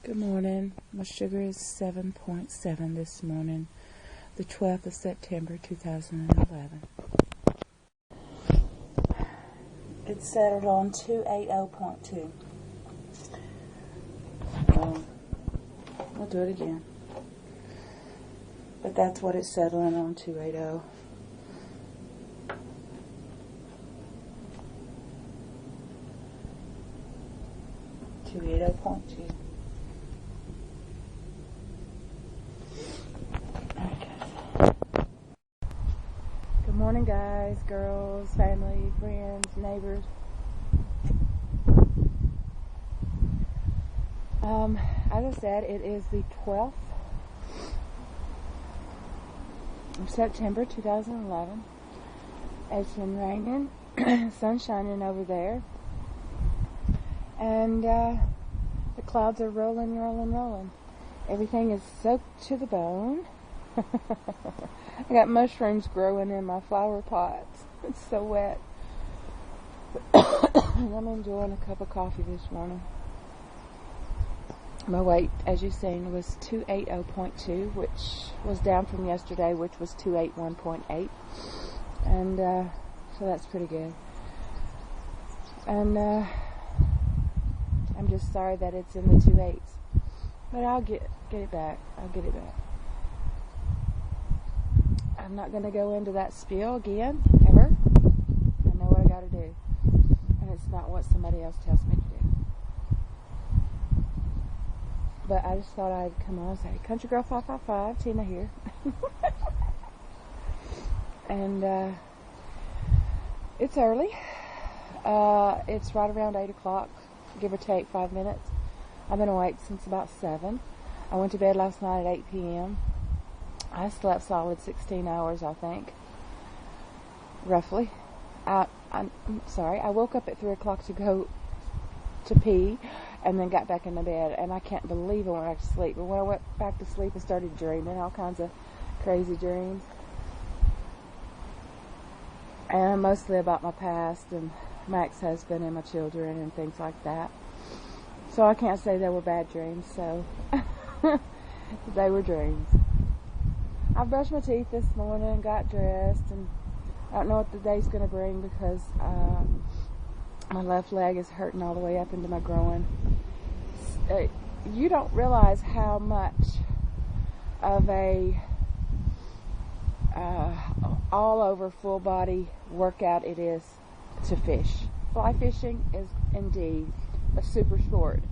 Good morning. My sugar is 7.7 this morning, the 12th of September 2011. It's settled on 280.2. I'll do it again. But that's what it's settling on, 280. .2. Good morning, guys, girls, family, friends, neighbors. As I said, it is the 12th of September 2011. It's been raining, sun shining over there, and the clouds are rolling. Everything is soaked to the bone. I got mushrooms growing in my flower pots. It's so wet. I'm enjoying a cup of coffee this morning. My weight, as you've seen, was 280.2, which was down from yesterday, which was 281.8. And so that's pretty good. And I'm just sorry that it's in the 2.8s. But I'll get it back. I'm not going to go into that spiel again, ever. I know what I got to do. And it's not what somebody else tells me to do. But I just thought I'd come on and say, Ctrygirl555, Tina here. And it's early. It's right around 8 o'clock, give or take 5 minutes. I've been awake since about 7. I went to bed last night at 8 p.m. I slept solid 16 hours, I think, roughly. I'm sorry, I woke up at 3 o'clock to go to pee, and then got back into bed, and I can't believe I went back to sleep. But when I went back to sleep, I started dreaming all kinds of crazy dreams, and mostly about my past and my ex-husband and my children and things like that. So I can't say they were bad dreams, so they were dreams. I brushed my teeth this morning, got dressed, and I don't know what the day's going to bring because my left leg is hurting all the way up into my groin. You don't realize how much of a all-over full-body workout it is to fish. Fly fishing is indeed a super sport.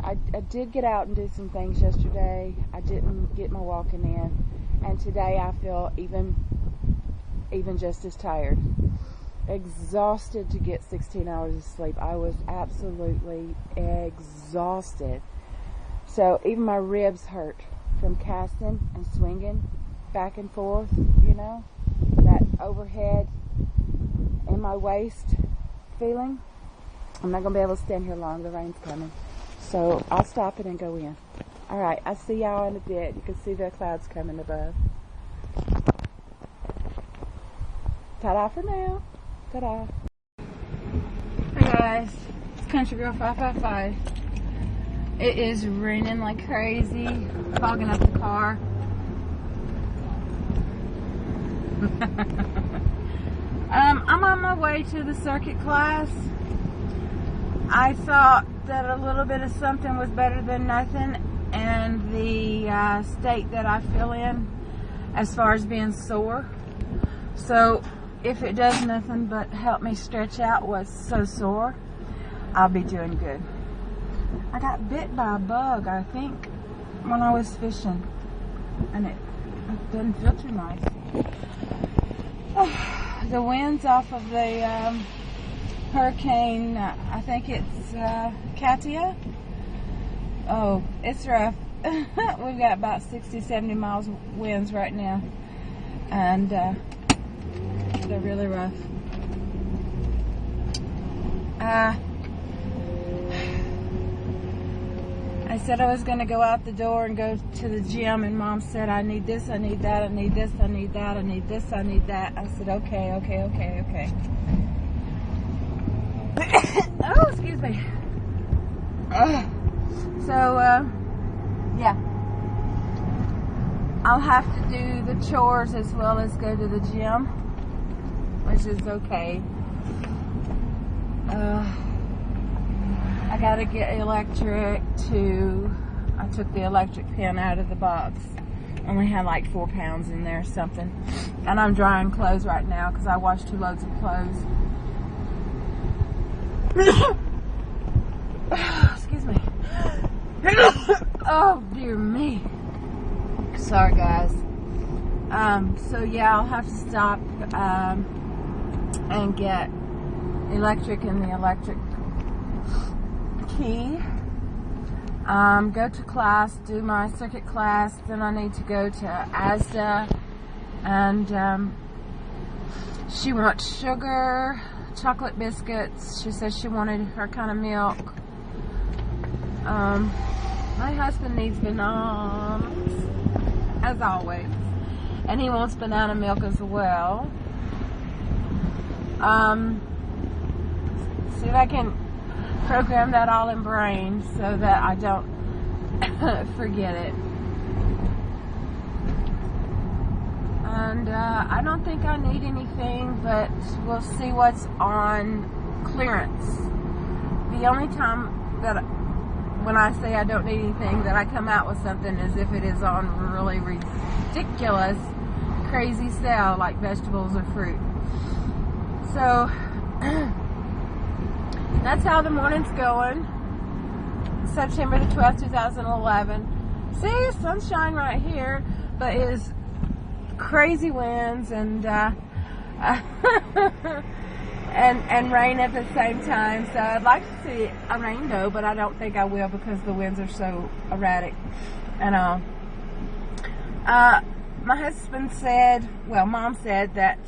I did get out and do some things yesterday. I didn't get my walking in, and today I feel even just as tired, exhausted to get 16 hours of sleep. I was absolutely exhausted. So even my ribs hurt from casting and swinging back and forth, that overhead in my waist feeling. I'm not going to be able to stand here long. The rain's coming. So I'll stop it and go in. All right, I'll see y'all in a bit. You can see the clouds coming above. Ta-da for now. Ta-da. Hey guys, it's Ctrygirl555. It is raining like crazy, fogging up the car. I'm on my way to the circuit class. I thought that a little bit of something was better than nothing, and the state that I feel in as far as being sore. So if it does nothing but help me stretch out what's so sore, I'll be doing good. I got bit by a bug, I think, when I was fishing, and it didn't feel too nice. The wind's off of the hurricane, I think it's Katia. Oh, it's rough. We've got about 60-70 miles winds right now, and they're really rough. I said I was going to go out the door and go to the gym, and Mom said, I need this, I need that, I need this, I need that, I need this, I need that. I said, okay. Oh, excuse me. Yeah. I'll have to do the chores as well as go to the gym, which is okay. I gotta get electric too. I took the electric pan out of the box. Only had like 4 pounds in there or something. And I'm drying clothes right now because I washed 2 loads of clothes. Excuse me. Oh dear me. Sorry guys. So yeah, I'll have to stop and get electric in the electric key. Go to class, do my circuit class, then I need to go to Asda, and she wants sugar, chocolate biscuits. She says she wanted her kind of milk. My husband needs bananas, as always, and he wants banana milk as well. See if I can program that all in brain so that I don't forget it. And I don't think I need anything, but we'll see what's on clearance. The only time that when I say I don't need anything that I come out with something is if it is on really ridiculous, crazy sale like vegetables or fruit. So that's how the morning's going. September the 12th, 2011. See, sunshine right here, but it is crazy winds and and rain at the same time. So I'd like to see a rainbow, but I don't think I will because the winds are so erratic and all. My husband said, well, Mom said that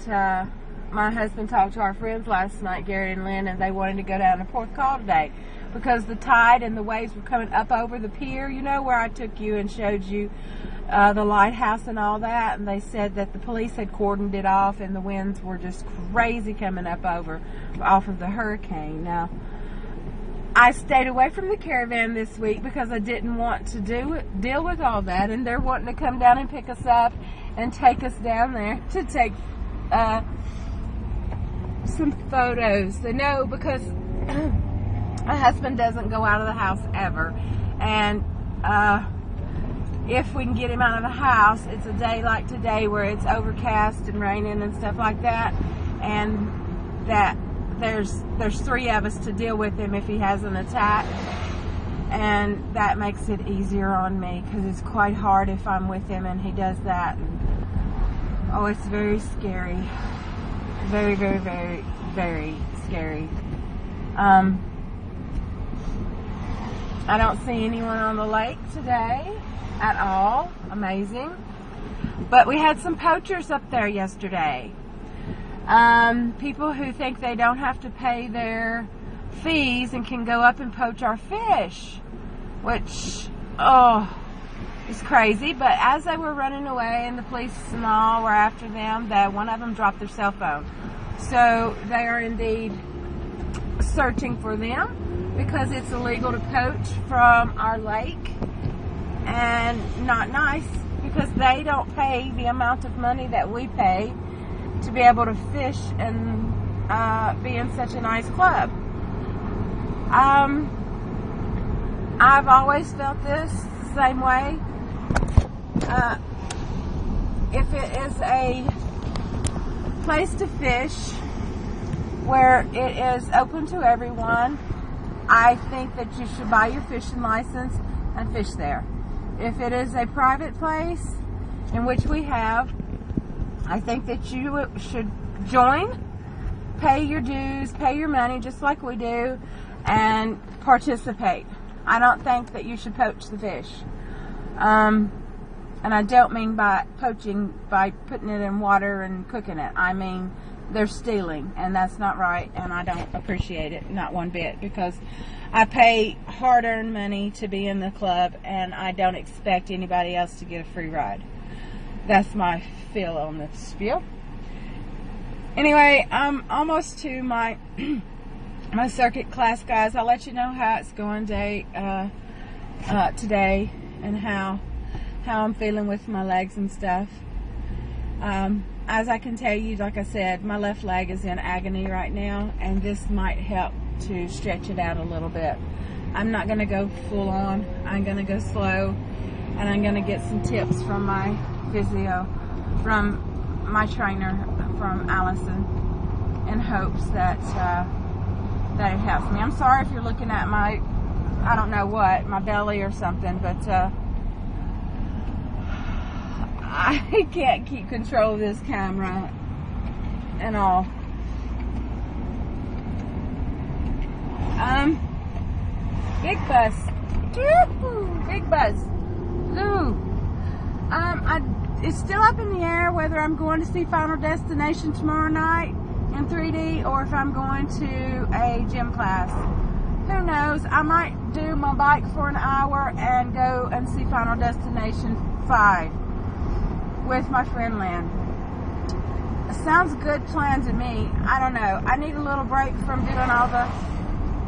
my husband talked to our friends last night, Gary and Lynn, and they wanted to go down to Port Call today because the tide and the waves were coming up over the pier, you know, where I took you and showed you the lighthouse and all that, and they said that the police had cordoned it off and the winds were just crazy coming up off of the hurricane. Now, I stayed away from the caravan this week because I didn't want to deal with all that, and they're wanting to come down and pick us up and take us down there to take some photos. They know because my husband doesn't go out of the house ever, and if we can get him out of the house, it's a day like today where it's overcast and raining and stuff like that, and that there's 3 of us to deal with him if he has an attack, and that makes it easier on me because it's quite hard if I'm with him and he does that. And, oh, it's very scary. Very, very, very, very scary. I don't see anyone on the lake today at all. Amazing. But we had some poachers up there yesterday. People who think they don't have to pay their fees and can go up and poach our fish, which, oh, is crazy. But as they were running away and the police and all were after them, one of them dropped their cell phone. So they are indeed searching for them because it's illegal to poach from our lake, and not nice because they don't pay the amount of money that we pay to be able to fish and be in such a nice club. I've always felt this the same way. If it is a place to fish where it is open to everyone, I think that you should buy your fishing license and fish there. If it is a private place, in which we have, I think that you should join, pay your dues, pay your money just like we do, and participate. I don't think that you should poach the fish. And I don't mean by poaching by putting it in water and cooking it. I mean they're stealing, and that's not right, and I don't appreciate it, not one bit, because I pay hard-earned money to be in the club, and I don't expect anybody else to get a free ride. That's my feel on this spiel. Anyway, I'm almost to my my circuit class, guys. I'll let you know how it's going today and how I'm feeling with my legs and stuff. As I can tell you, like I said, my left leg is in agony right now, and this might help to stretch it out a little bit. I'm not going to go full on. I'm going to go slow, and I'm going to get some tips from my physio, from my trainer, from Allison, in hopes that that it helps me. I'm sorry if you're looking at my, I don't know what, my belly or something, but I can't keep control of this camera and all. Big bus. Big bus. Ooh. It's still up in the air whether I'm going to see Final Destination tomorrow night in 3D or if I'm going to a gym class. Who knows? I might do my bike for an hour and go and see Final Destination 5 with my friend Lynn. Sounds good plan to me. I don't know. I need a little break from doing all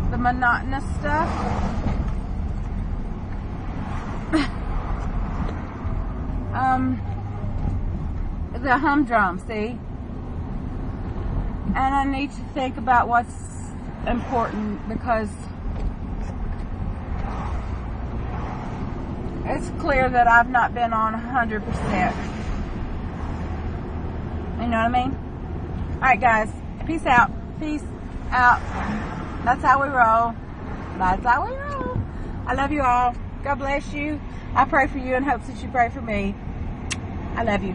the monotonous stuff. The humdrum, see? And I need to think about what's important, because it's clear that I've not been on 100%. You know what I mean? Alright guys, peace out. Peace out. That's how we roll. That's how we roll. I love you all. God bless you. I pray for you in hopes that you pray for me. I love you.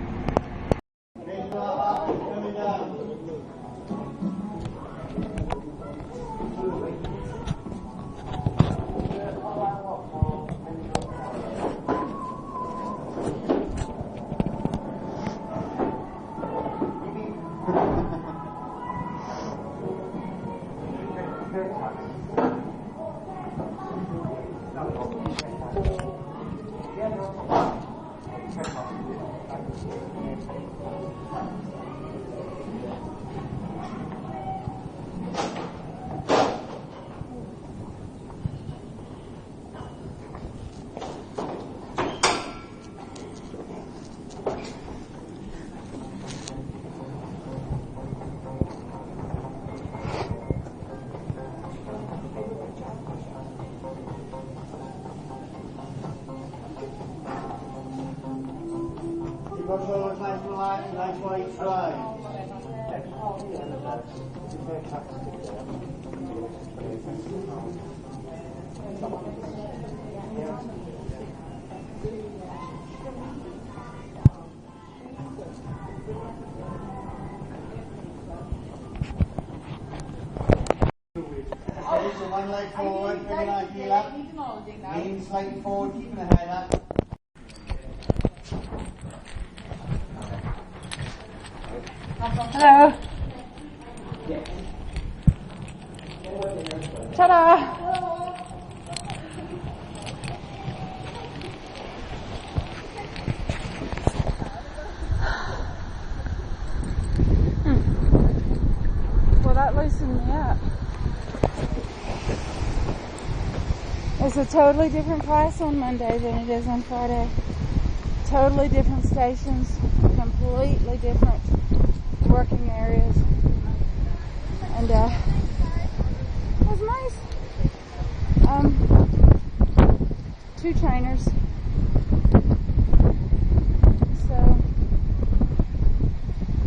Nice white try. Okay, so one leg forward, bring that heel up. Lean slightly forward, keeping the head up. Hello. Ta-da. Well, that loosened me up. It's a totally different class on Monday than it is on Friday. Totally different stations, completely different working areas, and it was nice. 2 trainers, so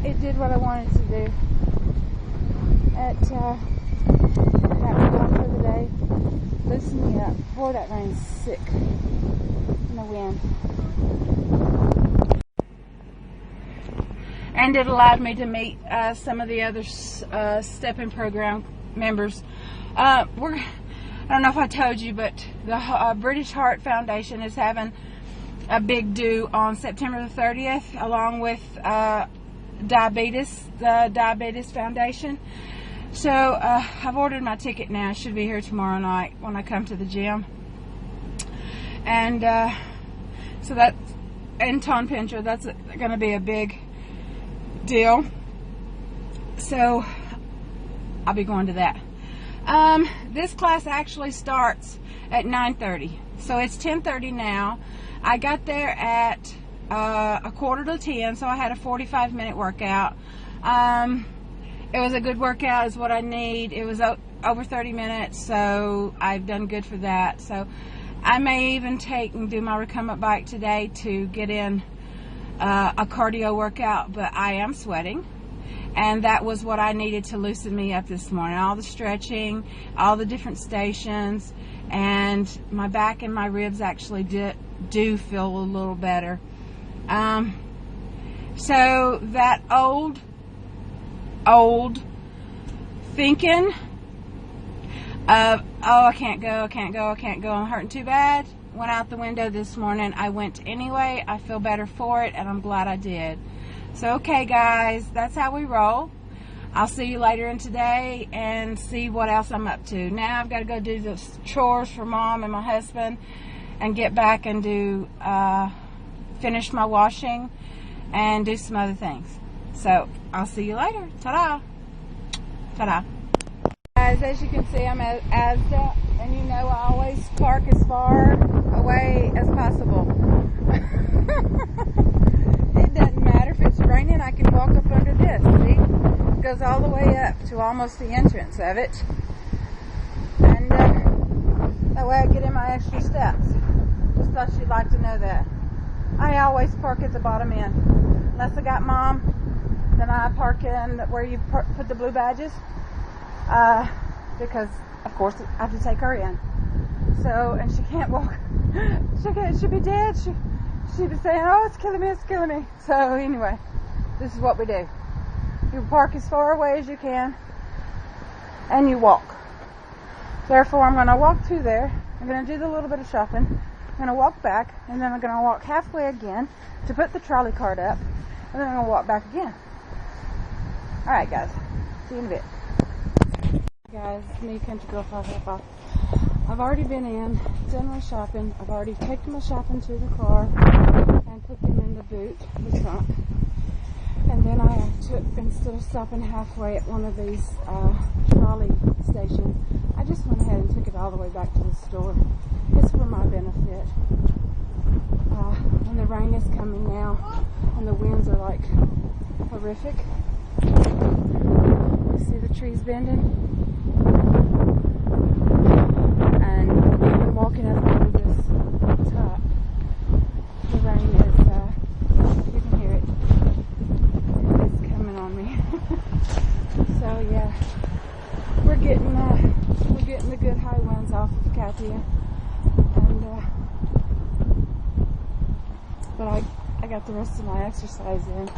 it did what I wanted to do. It got me done for the day, loosened me up. Boy, that rain's sick in the wind. And it allowed me to meet some of the other step-in program members. I don't know if I told you, but the British Heart Foundation is having a big do on September the 30th, along with the Diabetes Foundation. So I've ordered my ticket now. I should be here tomorrow night when I come to the gym. And so that's in Tonpincher. That's going to be a big deal, so I'll be going to that. This class actually starts at 9:30, so it's 10:30 now. I got there at a quarter to 10, so I had a 45-minute workout. It was a good workout, is what I need. It was over 30 minutes, so I've done good for that. So I may even take and do my recumbent bike today to get in a cardio workout, but I am sweating. And that was what I needed to loosen me up this morning. All the stretching, all the different stations, and my back and my ribs actually do feel a little better. So that old thinking of, oh, I can't go, I'm hurting too bad, went out the window this morning. I went anyway. I feel better for it, and I'm glad I did. So, okay, guys, that's how we roll. I'll see you later in today and see what else I'm up to. Now I've got to go do the chores for Mom and my husband and get back and do finish my washing and do some other things. So, I'll see you later. Ta-da! Ta-da! Guys, as you can see, I'm at Asda, and you know I always park as far away as possible. It doesn't matter if it's raining, I can walk up under this, see? It goes all the way up to almost the entrance of it. And that way I get in my extra steps. Just thought you'd like to know that. I always park at the bottom end. Unless I got Mom, then I park in where you put the blue badges. Because, of course, I have to take her in. So, and she can't walk. She'll be dead. She'd be saying, oh, it's killing me. So anyway, this is what we do. You park as far away as you can, and you walk. Therefore, I'm going to walk through there. I'm going to do a little bit of shopping. I'm going to walk back, and then I'm going to walk halfway again to put the trolley cart up, and then I'm going to walk back again. Alright, guys. See you in a bit. Guys, it's me, Ctrygirl555. I've already been in, done my shopping. I've already taken my shopping to the car and put them in the boot, the trunk. And then I took, instead of stopping halfway at one of these trolley stations, I just went ahead and took it all the way back to the store. It's for my benefit. And the rain is coming now, and the winds are like horrific. You see the trees bending? And even walking up over this top, the rain is, you can hear it, it's coming on me. So yeah, we're getting the good high winds off of Katia, and but I got the rest of my exercise in.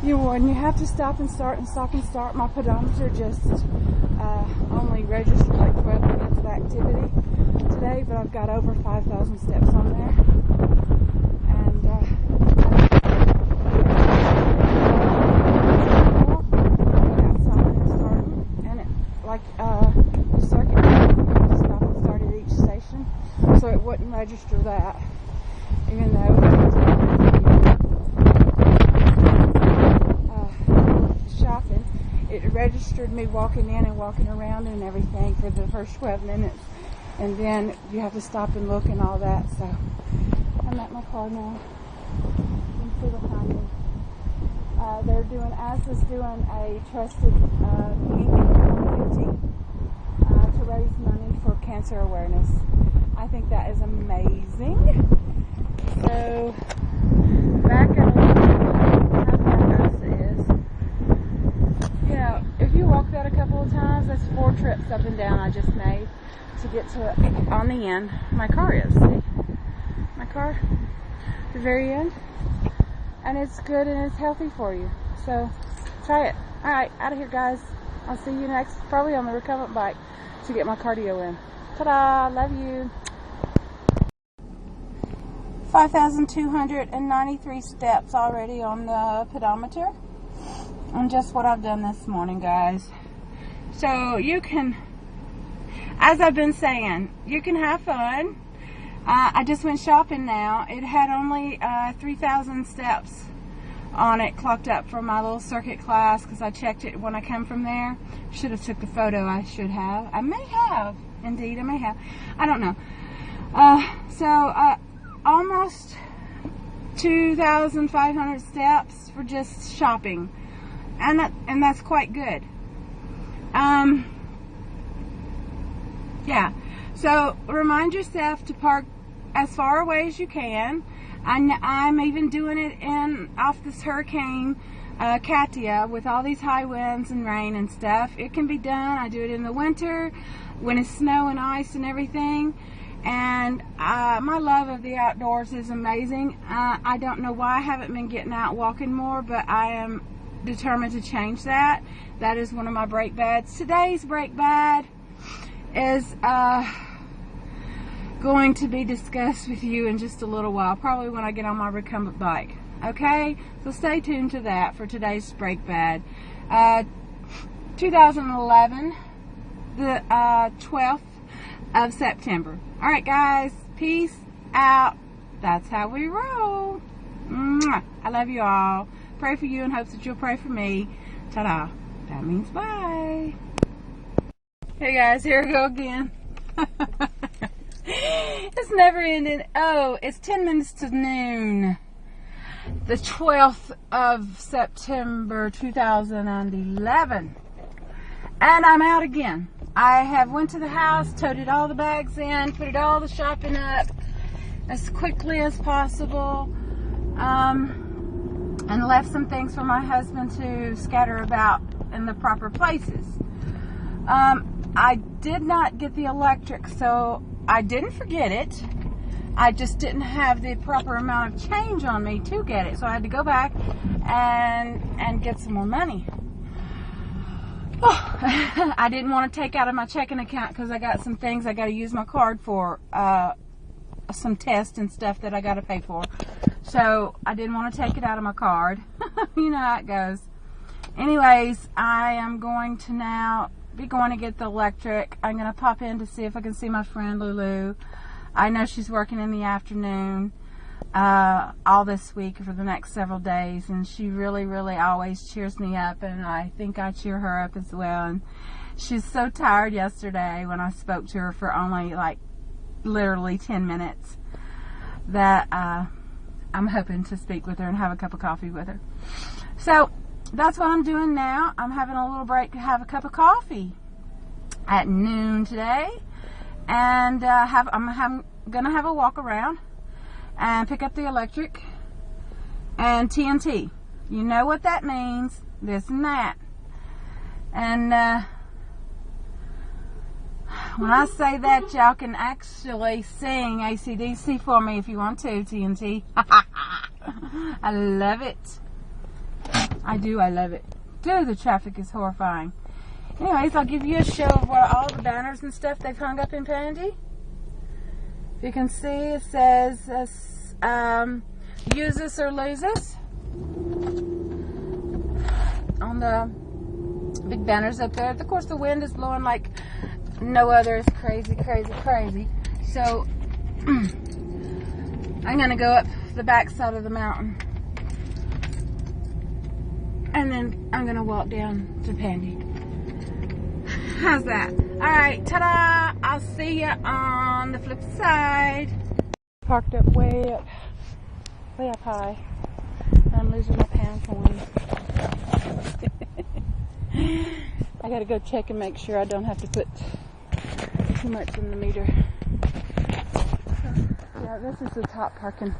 When you have to stop and start and stop and start, my pedometer just only registered like 12 minutes of activity today, but I've got over 5,000 steps on there. And outside and starting, and it, like the circuit, you have to stop and start at each station, so it wouldn't register that, even though shopping, it registered me walking in and walking around and everything for the first 12 minutes, and then you have to stop and look and all that. So I'm at my car now. You can see behind me. They're doing, Asda's doing a trusted pink 150 to raise money for cancer awareness. I think that is amazing. So back up how far Asda is. You know, if you walk that a couple of times, that's 4 trips up and down I just made to get to it on the end. My car is, see? My car, the very end. And it's good and it's healthy for you. So, try it. Alright, out of here, guys. I'll see you next, probably on the recumbent bike to get my cardio in. Ta-da! Love you. 5,293 steps already on the pedometer. And just what I've done this morning, guys. So you can, as I've been saying, you can have fun. I just went shopping now. It had only 3,000 steps on it, clocked up for my little circuit class, because I checked it when I came from there. Should have took the photo. I should have. I may have. Indeed, I may have. I don't know. Almost 2,500 steps for just shopping, and that's quite good. Yeah. So remind yourself to park as far away as you can. I'm even doing it off this hurricane Katia, with all these high winds and rain and stuff. It can be done. I do it in the winter when it's snow and ice and everything. And my love of the outdoors is amazing. I don't know why I haven't been getting out walking more, but I am determined to change that. That is one of my break bads. Today's break bad is going to be discussed with you in just a little while, probably when I get on my recumbent bike. Okay, so stay tuned to that for today's break bad. 2011, the 12th of September. All right, guys, peace out. That's how we roll. Mwah. I love you all. Pray for you in hopes that you'll pray for me. Ta-da. That means bye. Hey guys, here we go again. It's never ending. Oh, it's 10 minutes to noon. The 12th of September 2011. And I'm out again. I have went to the house, toted all the bags in, put all the shopping up as quickly as possible, and left some things for my husband to scatter about in the proper places. I did not get the electric, so I didn't forget it. I just didn't have the proper amount of change on me to get it, so I had to go back and get some more money. Oh, I didn't want to take out of my checking account because I got some things I got to use my card for, some tests and stuff that I got to pay for. So I didn't want to take it out of my card. You know how it goes. Anyways, I am going to now be going to get the electric. I'm going to pop in to see if I can see my friend Lulu. I know she's working in the afternoon all this week for the next several days, and she really, really always cheers me up, and I think I cheer her up as well. And she's so tired yesterday when I spoke to her for only like literally 10 minutes that I'm hoping to speak with her and have a cup of coffee with her. So that's what I'm doing now. I'm having a little break to have a cup of coffee at noon today, and I'm gonna have a walk around and pick up the electric and TNT. You know what that means, this and that. And when I say that, y'all can actually sing AC/DC for me if you want to, TNT. I love it. I do, I love it. Dude, the traffic is horrifying. Anyways, I'll give you a show of what all the banners and stuff they've hung up in Pandy. If you can see, it says, use this or lose this. On the big banners up there. Of course, the wind is blowing like no other. It's crazy, crazy, crazy. So, I'm going to go up the back side of the mountain. And then I'm going to walk down to Pandy. How's that? Alright, ta-da! I'll see you on the flip side. Parked up way up high. I'm losing my pound coin. I gotta go check and make sure I don't have to put too much in the meter. Yeah, this is the top parking.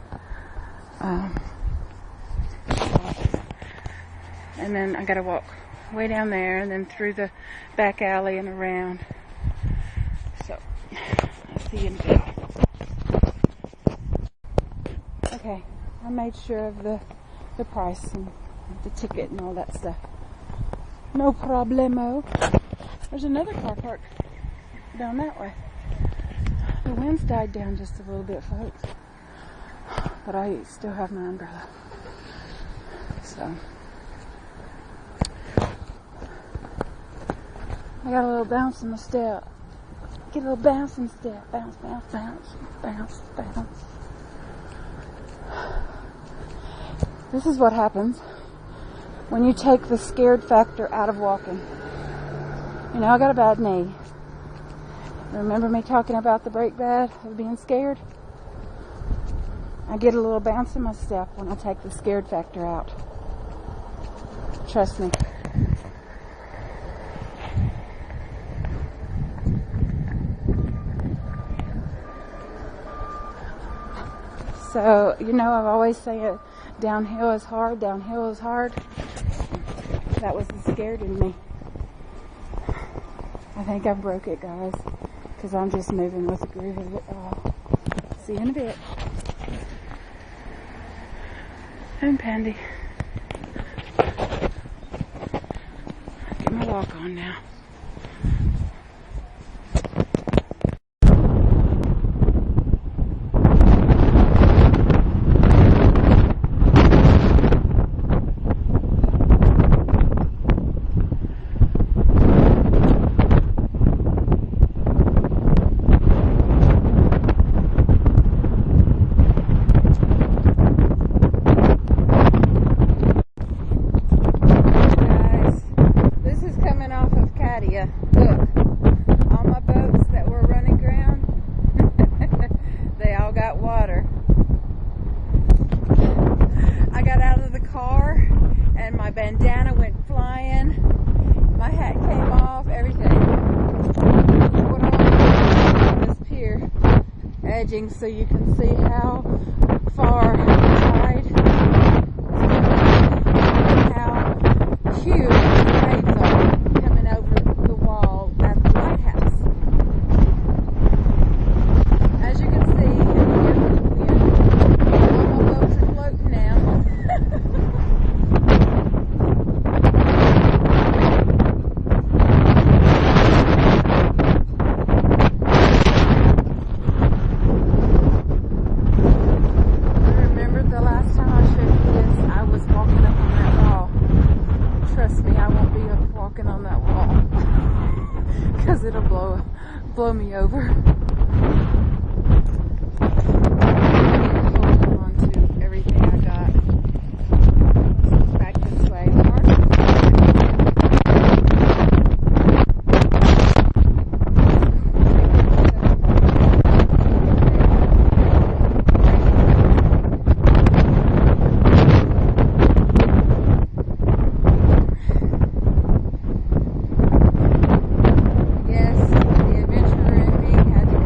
And then I gotta walk way down there and then through the back alley and around. So, I'll see you in a bit. Okay, I made sure of the price and the ticket and all that stuff. No problemo. There's another car parked down that way. The wind's died down just a little bit, folks. But I still have my umbrella. So, I got a little bounce in my step. Get a little bounce in the step. Bounce, bounce, bounce, bounce, bounce. This is what happens when you take the scared factor out of walking. You know, I got a bad knee. Remember me talking about the brake pad of being scared? I get a little bounce in my step when I take the scared factor out. Trust me. So, you know, I've always said downhill is hard, downhill is hard. That was the scared in me. I think I broke it, guys, because I'm just moving with the groove of it all. See you in a bit. I'm Pandy. Get my walk on now. Katia. Look, all my boats that were running ground, they all got water. I got out of the car and my bandana went flying. My hat came off, everything. What I on this pier edging so you can see how far the tide, how huge the waves are coming over the wall at the lighthouse. As you can see, all my boats are floating now. Remember the last time I showed you this, I was walking up on that wall. Trust me, I won't be walking on that wall because it'll blow me over. Holding on to everything I got. Back this way. Yes, the adventurer in me had to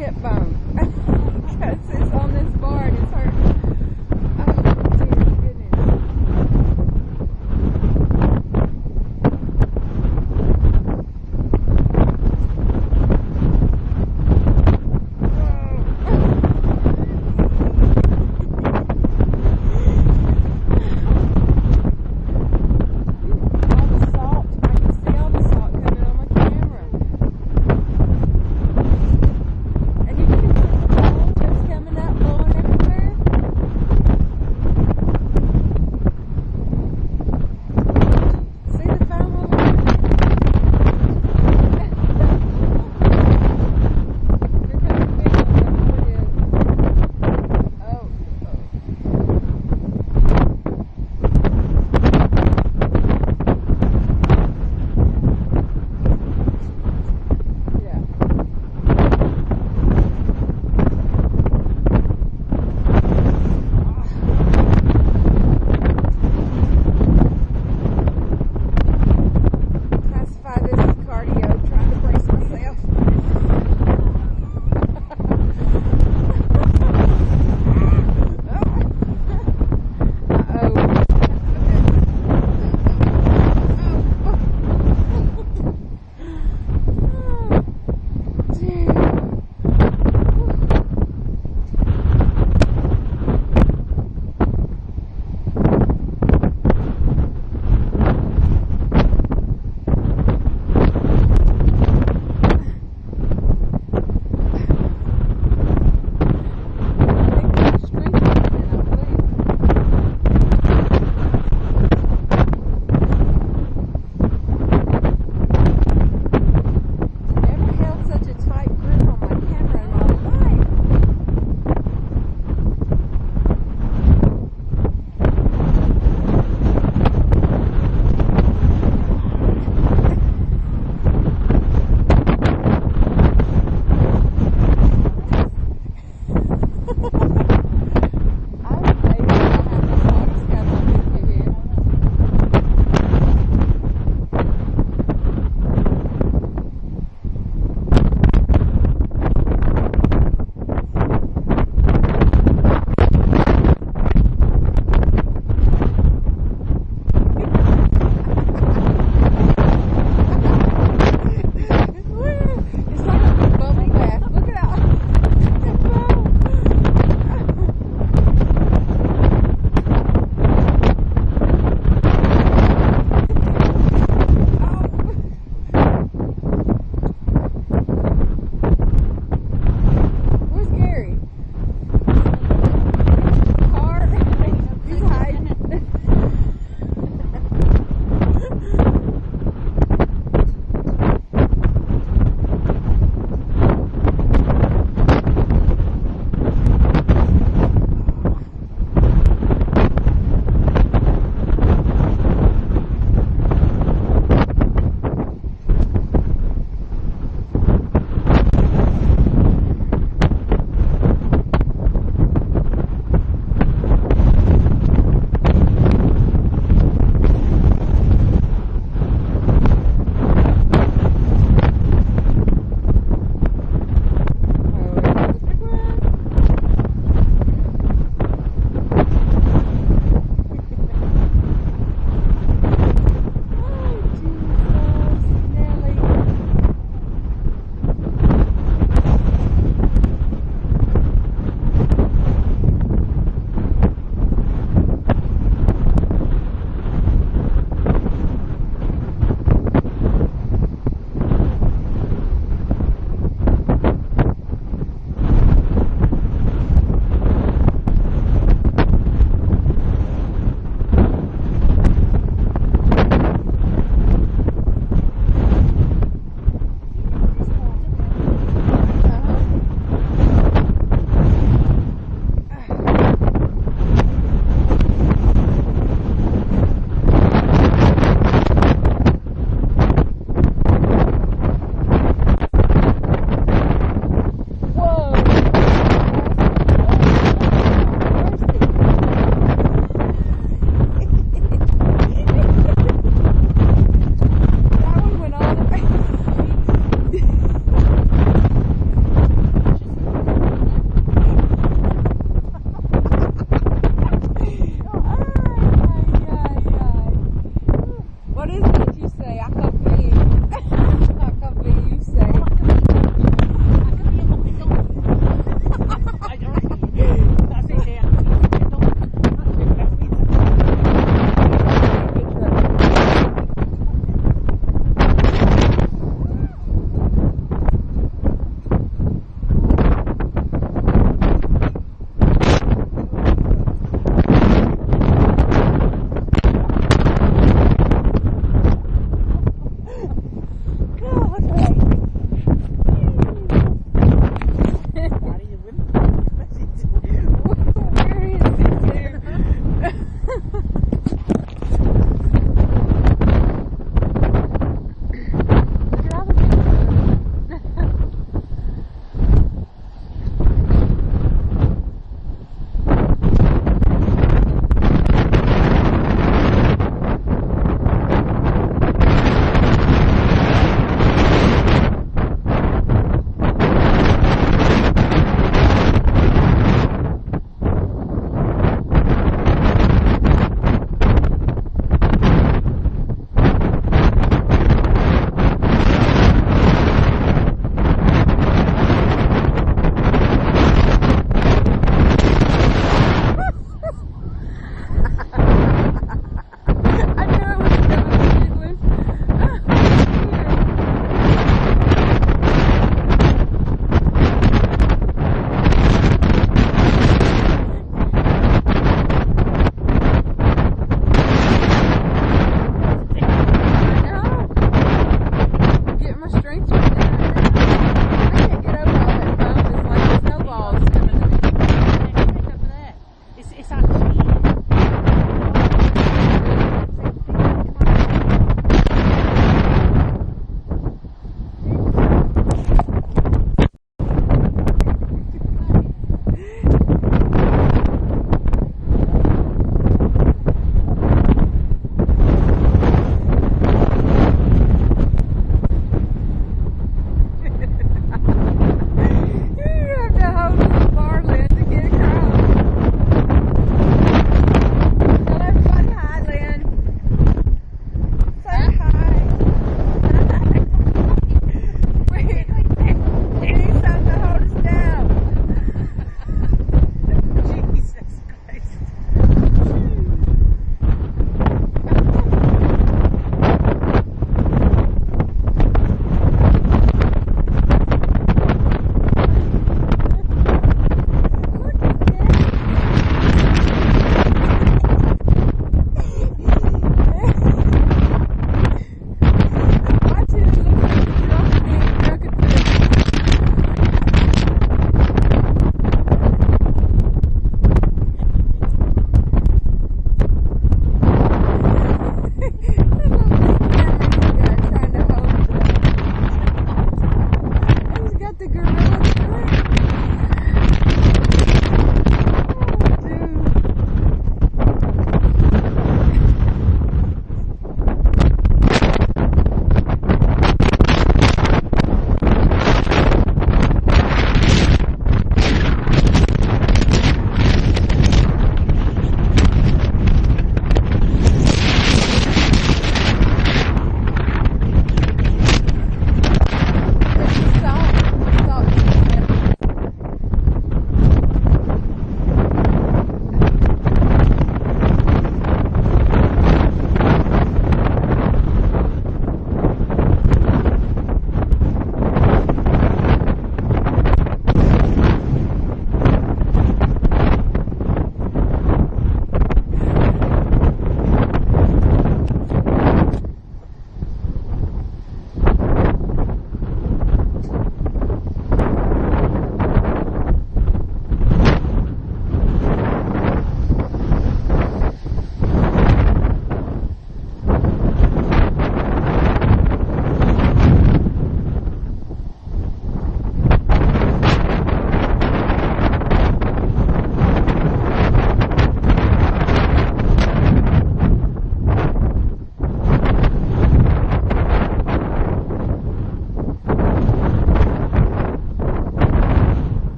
hip bone because it's on this bar and it's hurting. Oh, dear goodness. All the salt, I can see all the salt coming on my camera. And you can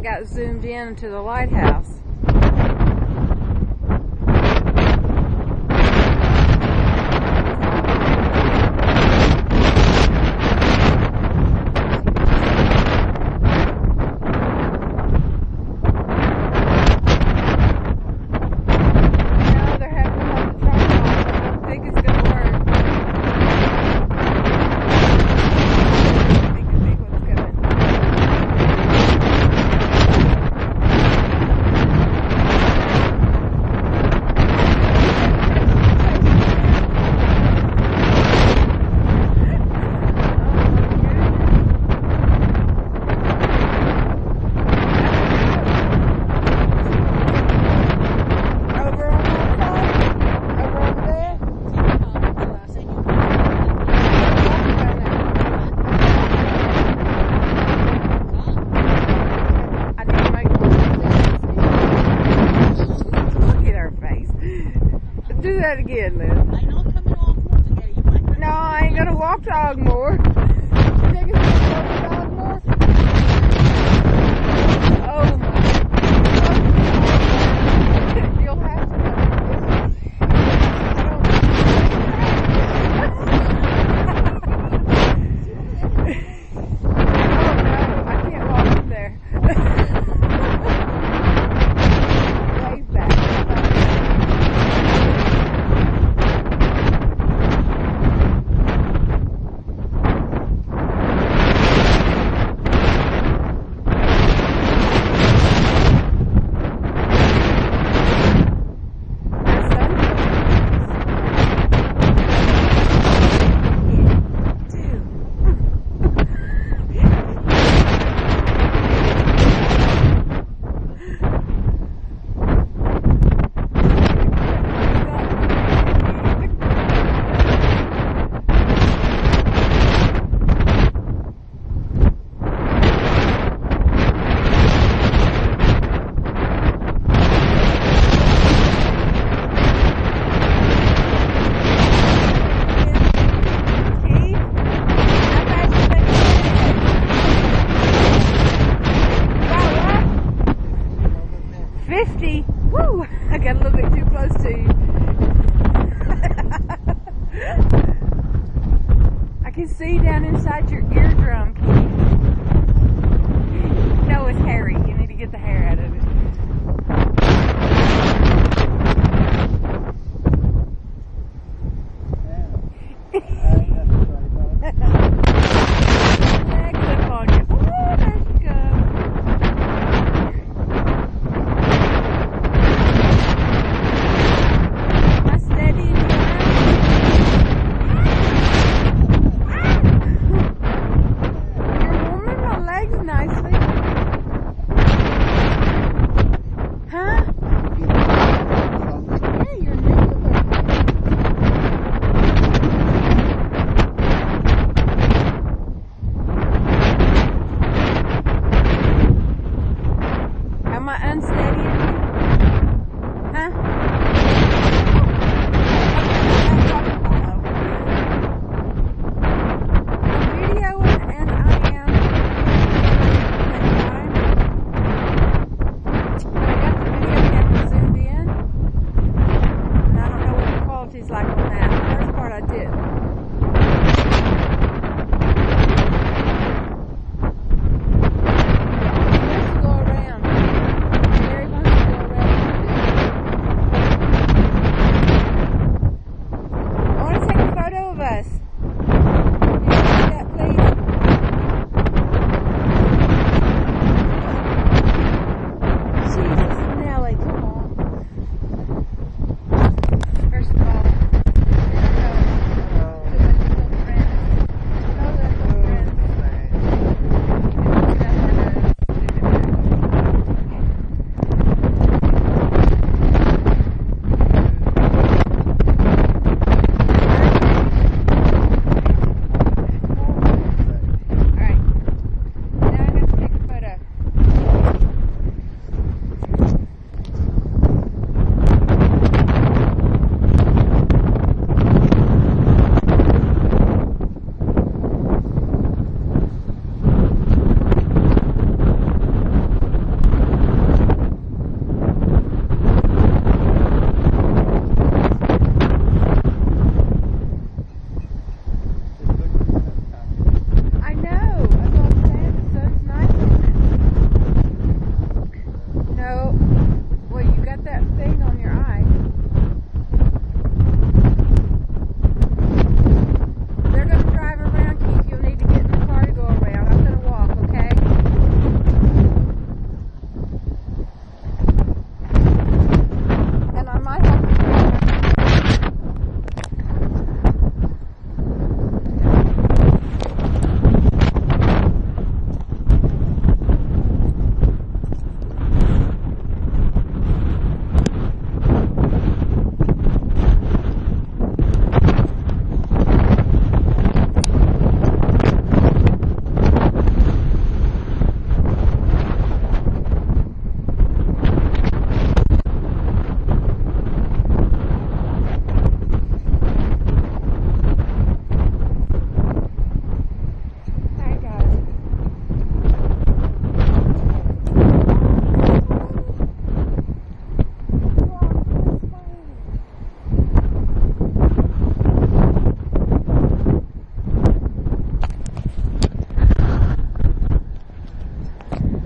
got zoomed in to the lighthouse. Do that again, Liz. I know coming off more together. You might. No, I ain't gonna walk dog more. You think it's gonna walk dog more? Oh my. You'll have to Oh no, I can't walk in there. Wave back. Woo! I got a little bit too close to you. I can see down inside your eardrum, Keith. No, it's hairy. You need to get the hair out of it. Clip on you. Oh, there you go. You're warm?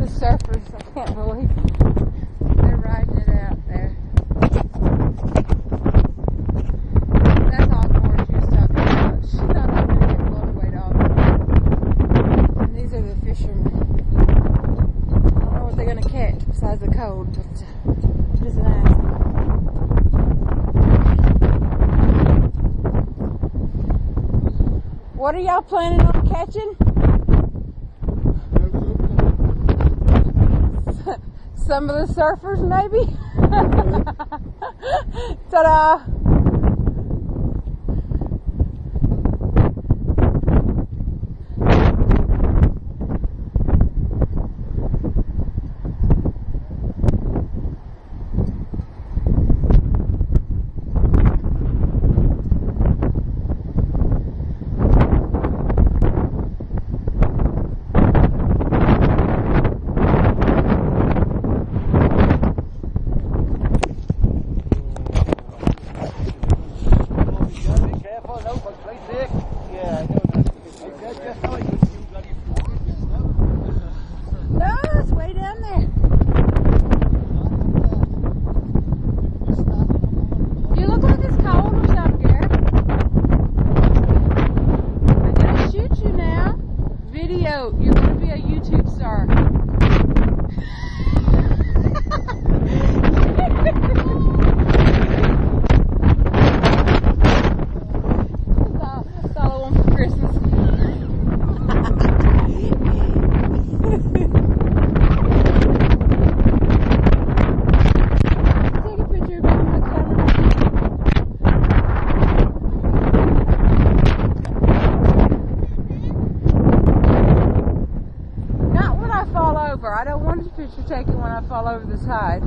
surfers. I can't believe they're riding it out there. That's all Cora she was talking about. She thought I was going to get blown away off. And these are the fishermen. I don't know what they're going to catch besides the cold, but just an ask. What are y'all planning on catching? Some of the surfers, maybe? Ta-da! No, it's way down there. You look like it's cold or something, Garrett. I'm gonna shoot you now. Video. You're gonna be a YouTube star. That's all I want for Christmas. Take a picture of me on my camera. Not when I fall over. I don't want a picture taken when I fall over the side.